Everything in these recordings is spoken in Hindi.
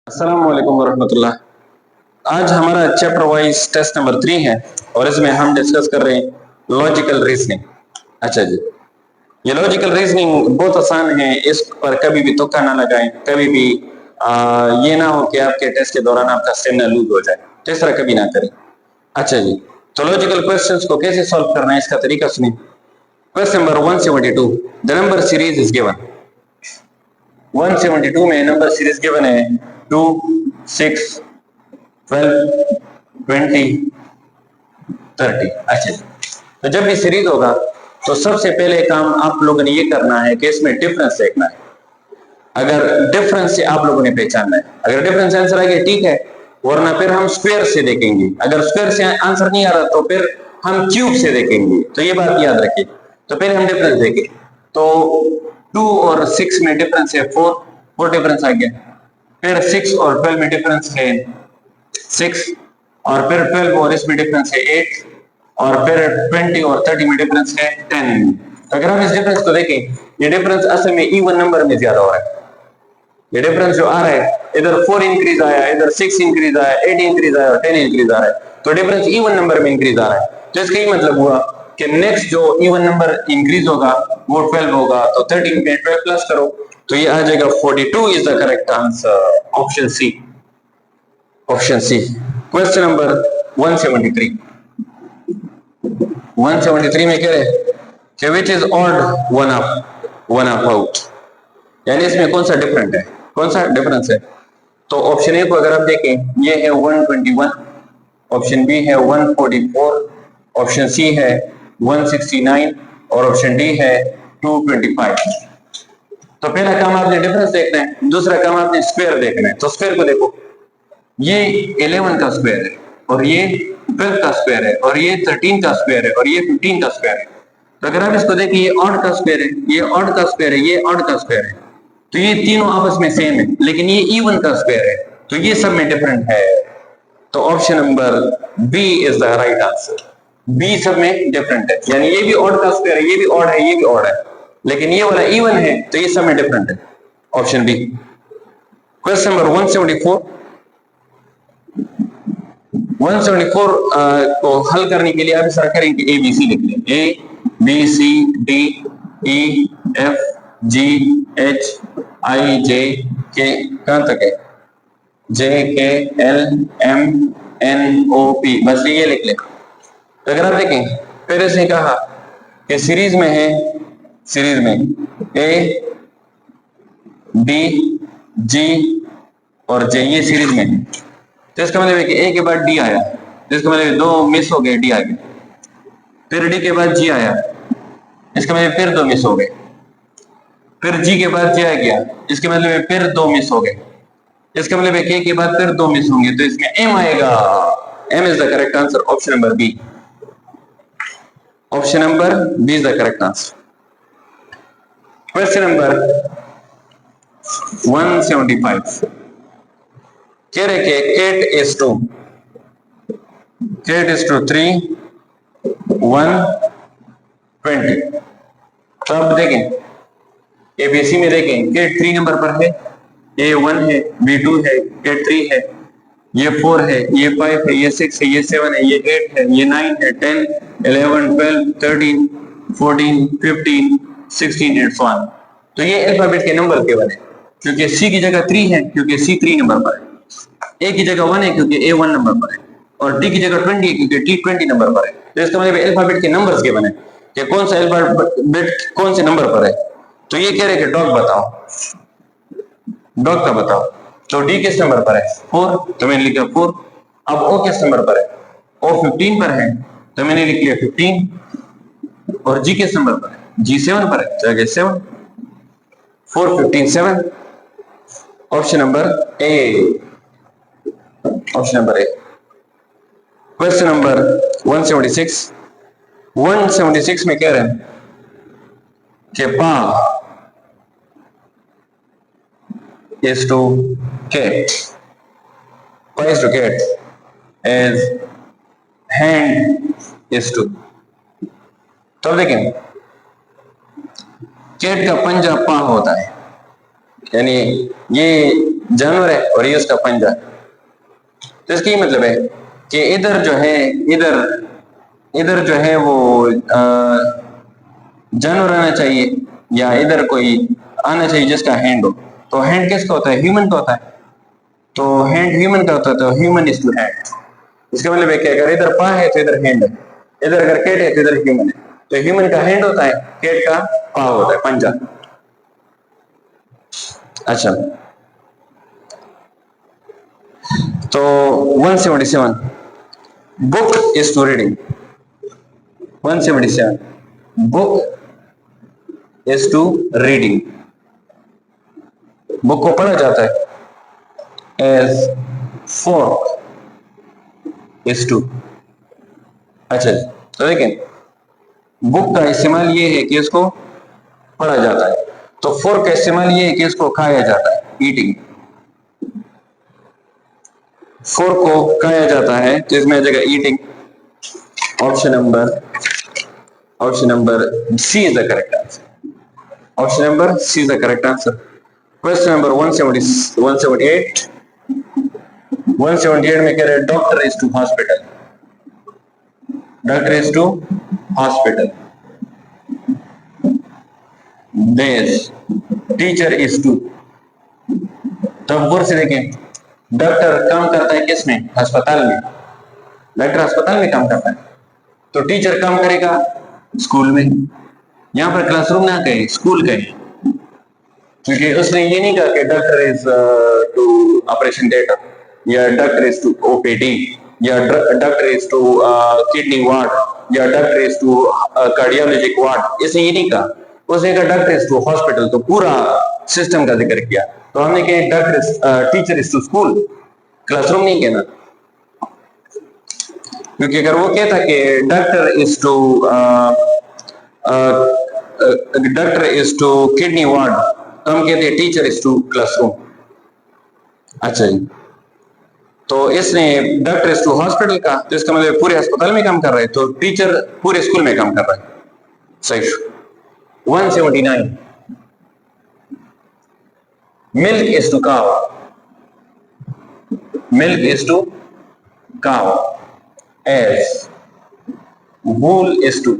अस्सलाम वालेकुम वरहमतुल्लाह। आज हमारा चैप्टर वाइज टेस्ट नंबर 3 है और इसमें हम डिस्कस कर रहे हैं लॉजिकल रीजनिंग। अच्छा जी, ये लॉजिकल रीजनिंग बहुत आसान है, इस पर कभी भी तुक्का ना लगाएं, कभी भी ये ना हो कि आपके टेस्ट के दौरान आपका स्टेमिना लूज हो जाए, तो इस तरह कभी ना करें। अच्छा जी, तो लॉजिकल क्वेश्चंस को कैसे सॉल्व करना है इसका तरीका सुनिए। Question number 172, the number series is given. 172 में नंबर सीरीज गिवन है 2, 6, 12, 20, 30। अच्छा, तो जब भी सीरीज होगा तो सबसे पहले काम आप लोगों ने ये करना है कि इसमें डिफरेंस देखना है। अगर डिफरेंस से आप लोगों ने पहचानना है, अगर डिफरेंस आंसर आ गया ठीक है, वरना फिर हम स्क्वायर से देखेंगे। अगर स्क्वायर से आंसर नहीं आ रहा तो फिर हम क्यूब से देखेंगे। तो ये बात याद रखिए। तो पहले हम डिफरेंस देखें, तो 2 और 6 में डिफरेंस है 4 डिफरेंस आ गया। फिर 6 और 12 में डिफरेंस है 6, और फिर 12 और इसमें डिफरेंस है 8, और फिर 20 और 30 में डिफरेंस है 10। तो अगर हम इस डिफरेंस को देखें, ये डिफरेंस असल में इवन नंबर में ज्यादा हो रहा है। ये डिफरेंस जो आ रहा है, इधर 4 इंक्रीज आया, इधर 6 इंक्रीज आया, 8 इंक्रीज आया और 10 इंक्रीज आ रहा है, तो डिफरेंस इवन नंबर में इंक्रीज आ रहा है। तो इसका ये मतलब हुआ कि नेक्स्ट जो इवन नंबर इंक्रीज होगा वो 12 होगा, तो 13 में 12 प्लस करो तो ये आ जाएगा 42 is the correct answer, option C. Option C. Question number 173। 173 में कह रहे कि which is odd one up out, यानी इसमें कौन सा डिफरेंट है, कौन सा डिफरेंस है। तो ऑप्शन ए को अगर आप देखें, ये है 121, ऑप्शन बी है 144, ऑप्शन सी है 169 और ऑप्शन डी है 225। तो पहला काम आपने डिफरेंस देखना है, दूसरा काम आपने स्क्वायर देखना है। तो स्क्वायर को देखो, ये 11 का स्क्वायर है और ये 12 का स्क्वायर है और ये 13 का स्क्वायर है और ये 15 का स्क्वायर है। तो अगर आप इसको देखें, ये ऑड का स्क्वायर है, ये ऑड का स्क्वायर है, ये ऑड का स्क्वायर है, तो ये तीनों आपस में सेम है, लेकिन ये इवन का स्क्वायर है, तो ये सब में डिफरेंट है। तो option number B is the right answer. B सब में डिफरेंट है, यानी ये भी ऑड का स्क्वायर है, ये भी ऑड है, ये भी ऑड है, लेकिन ये वाला इवन है, तो ये सब में डिफरेंट है। Option B. Question number 174। 174 को हल करने के लिए आप इस तरह करेंगे, ए बी सी लिख लें, A B C D E F G H I J K, कहां तक है, J K L M N O P, बस ये लिख लें। तो अगर आप देखें, फिर इसने कहा कि सीरीज में है, सीरीज में ए डी जी और जे, ये सीरीज में है, तो इसका मतलब है कि ए के बाद डी आया, तो इसका मतलब दो मिस हो गए, डी आ गए। फिर डी के बाद जी आया, इसका मतलब फिर दो मिस हो गए। फिर जी के बाद जे आ गया, इसके मतलब फिर दो मिस हो गए। इसका मतलब है के बाद फिर दो मिस होंगे, तो इसमें एम आएगा। M is the correct answer, option number B. Option number B is the correct answer. Question number 175 कह रहे कि कैट इज टू 3 120। तो अब देखें, एबीसी में देखें, कैट 3 नंबर पर है, ए 1 है, बी 2 है, ए 3 है, ये 4 है, ये 5 है, ये 6 है, ये 7 है, ये 8 है, ये 9 है, 10 11 12 13 14 15 16 एंड सो ऑन। तो ये अल्फाबेट के नंबर केवल है, क्योंकि सी की जगह 3 है क्योंकि सी 3 नंबर पर है, ए की जगह 1 है क्योंकि ए 1 नंबर पर है, और डी की जगह 20 है क्योंकि डी 20 नंबर पर है। तो इसका मतलब अल्फाबेट के नंबर्स के बने कि कौन सा अल्फाबेट कौन से नंबर पर है। तो ये कह रहे कि डॉग बताओ, डॉग का बताओ। तो डी किस नंबर पर है, 4, तो मैंने लिखा 4। अब ओ किस नंबर पर है, ओ 15 पर है, तो मैंने लिख लिया 15। और जी किस नंबर पर है, जी 7 पर है, तो आगे 7, 4 15 7। Option number A, option number A. Question number 176। 176 में कह रहे हैं कि पा is to cat, pa is to cat, as hand is to। तो देखें, कैट का पंजा पा होता है, यानी ये जानवर है और ये उसका पंजा। तो इसका ये मतलब है कि इधर जो है, इधर इधर जो है वो जानवर आना चाहिए या इधर कोई आना चाहिए जिसका हैंड हो। तो हैंड किसका होता है? ह्यूमन का होता है। तो हैंड ह्यूमन का होता है, तो ह्यूमन इज टू हैंड। इसका मतलब है कि अगर इधर पा है तो इधर हैंड है, इधर अगर कैट है तो इधर ह्यूमन है। तो ह्यूमन का हैंड होता है, कैट का पाव होता है, पंजा। अच्छा, तो 177 book is to reading. 177 book is to reading. Book को पढ़ा जाता है एज फोर्क इज टू। अच्छा, तो देखें बुक का इस्तेमाल ये है कि इसको पढ़ा जाता है, तो फोर्क का इस्तेमाल ये है कि इसको खाया जाता है, ईटिंग। फोर्क को खाया जाता है तो इसमें आ जाएगा eating. Option number C is the correct answer. Option number C is the correct answer. Question number 178 में कह रहे हैं doctor is to hospital. Doctor is to hospital. देश टीचर इज टू। तो गौर से देखें, डॉक्टर काम करता है किसमें? अस्पताल में। डॉक्टर अस्पताल में काम करता है, तो टीचर काम करेगा स्कूल में। यहां पर क्लासरूम ना कहे, स्कूल कहे, क्योंकि उसने ये नहीं कहा कि doctor is to operation theatre, या डॉक्टर इज टू ओपीडी, या doctor is to kidney ward, या doctor is to cardiologic ward. इसने ये नहीं कहा, उसने कहा डॉक्टर इज टू हॉस्पिटल। तो पूरा सिस्टम का जिक्र किया। तो हमने कहा doctor teacher is to school, classroom नहीं कहना, क्योंकि अगर वो कहता कि doctor is to kidney ward, तो हम कहते हैं टीचर इज टू क्लासरूम। अच्छा जी, तो इसने डॉक्टर इज टू हॉस्पिटल का, तो इसका मतलब पूरे अस्पताल में काम कर रहा है, तो टीचर पूरे स्कूल में काम कर रहा है। सही। 179 मिल्क इज टू काव। मिल्क इज टू काव एज वूल इज टू।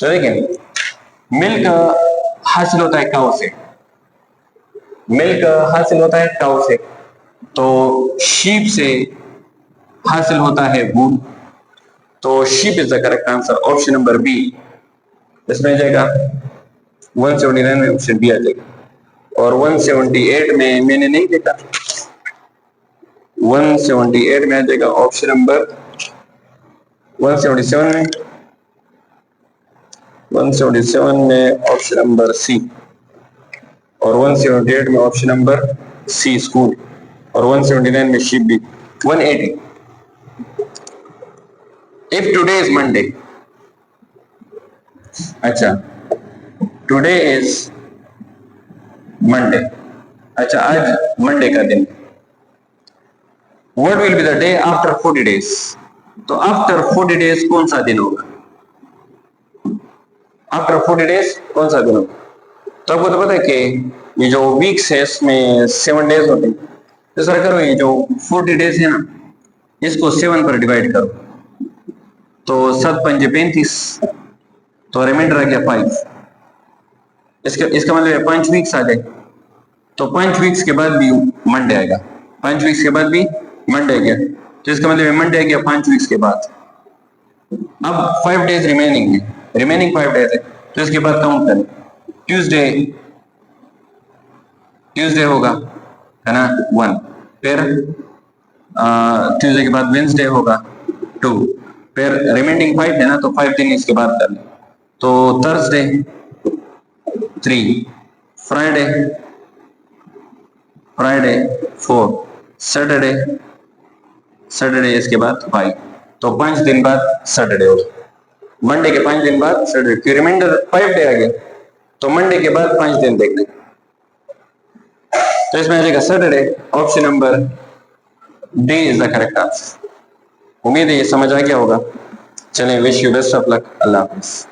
तो देखें, मिल्क हासिल होता है काव से, मिल्क हासिल होता है काव से, तो शीप से हासिल होता है वूल। तो sheep is the correct answer. Option number B इसमें आ जाएगा। 179 में ऑप्शन बी आ जाएगा, और 178 में मैंने नहीं देखा, 178 में आ जाएगा ऑप्शन नंबर 177 में, 177 में ऑप्शन नंबर सी, और 178 में ऑप्शन नंबर सी स्कूल, और 179 में शीप भी। 180 इफ टुडे इज मंडे। अच्छा, टुडे इज मंडे। अच्छा, आज मंडे का दिन। What will be the day after 40 days? तो आफ्टर 40 डेज कौन सा दिन होगा? आफ्टर 40 डेज कौन सा दिन होगा? तो आपको तो पता है कि ये जो वीक्स है इसमें 7 डेज होते हैं। तो सर करो, ये जो 40 डेज है ना, इसको 7 पर डिवाइड करो, तो 7 पंजे 35, तो रिमाइंडर आ गया 5। इसका मतलब 5 वीक्स आ जाए, तो 5 वीक्स के बाद भी मंडे आएगा, 5 वीक्स के बाद भी मंडे आ गया, तो इसका मतलब मंडे आ गया 5 वीक्स के बाद। अब 5 डेज रिमेनिंग है, रिमेनिंग 5 डेज है, तो इसके बाद काउंट करें। ट्यूसडे होगा, है ना, 1, फिर ट्यूसडे के बाद वेंसडे होगा 2, फिर रिमेनिंग 5 है ना, तो 5 दिन इसके बाद कर लें, तो थर्सडे 3, फ्राइडे 4, सैटरडे इसके बाद 5, तो 5 दिन बाद सैटरडे होगा। मंडे के 5 दिन बाद सैटरडे, फिर रिमाइंडर 5 डे आ गया, तो मंडे के बाद 5 दिन देख लें, तो इसमें आ जाएगा Saturday. Option number D is the correct answer. उम्मीद है ये समझ आ गया होगा। चलें, wish you best of luck. अल्लाह हाफिज़।